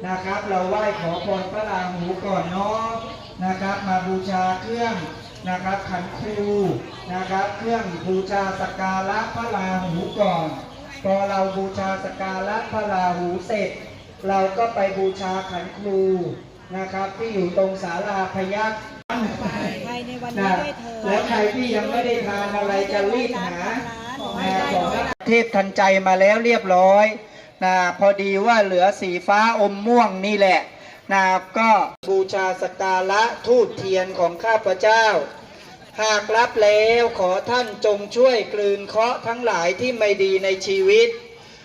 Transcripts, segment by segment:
นะครับ เราไหว้ขอพรพระราหูก่อนเนาะนะครับมาบูชาเครื่องนะครับขันครูนะครับเครื่องบูชาสักการะพระราหูก่อนพอเราบูชาสักการะพระราหูเสร็จเราก็ไปบูชาขันครูนะครับที่อยู่ตรงศาลาพยัคฆ์นะแล้วใครที่ยังไม่ได้ทานอะไรจะรีบหาของเทพทันใจมาแล้วเรียบร้อยนะพอดีว่าเหลือสีฟ้าอมม่วงนี่แหละนะก็บูชาสักการะธูปเทียนของข้าพเจ้าหากรับแล้วขอท่านจงช่วยกลืนเคราะห์ทั้งหลายที่ไม่ดีในชีวิต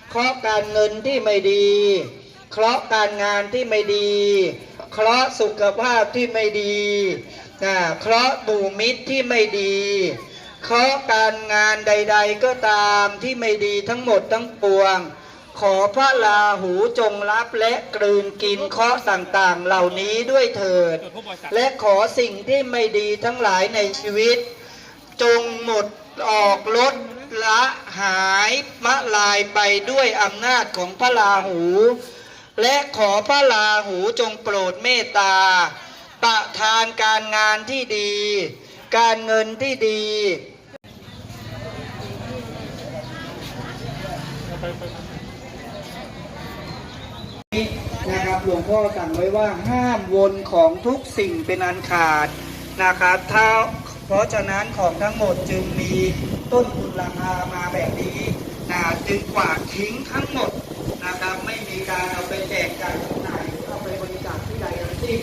เคราะห์การเงินที่ไม่ดีเคราะห์การงานที่ไม่ดีเคราะห์สุขภาพที่ไม่ดีเคราะห์หมู่มิตรที่ไม่ดีเคราะห์การงานใดๆก็ตามที่ไม่ดีทั้งหมดทั้งปวงขอพระราหูจงรับและกลืนกินเคราะห์ต่างๆเหล่านี้ด้วยเถิดและขอสิ่งที่ไม่ดีทั้งหลายในชีวิตจงหมดออกลดละหายมะลายไปด้วยอำนาจของพระราหูและขอพระราหูจงโปรดเมตตาประทานการงานที่ดีการเงินที่ดีนะครับหลวงพ่อสั่งไว้ว่าห้ามวนของทุกสิ่งเป็นอันขาดนะครับเพราะฉะนั้นของทั้งหมดจึงมีต้นทุนราคามาแบบนี้จึงกวาดทิ้งทั้งหมดนะครับไม่มีการเอาไปแจกจ่ายที่ไหนเอาไปบริจาคที่ใดทั้งสิ้น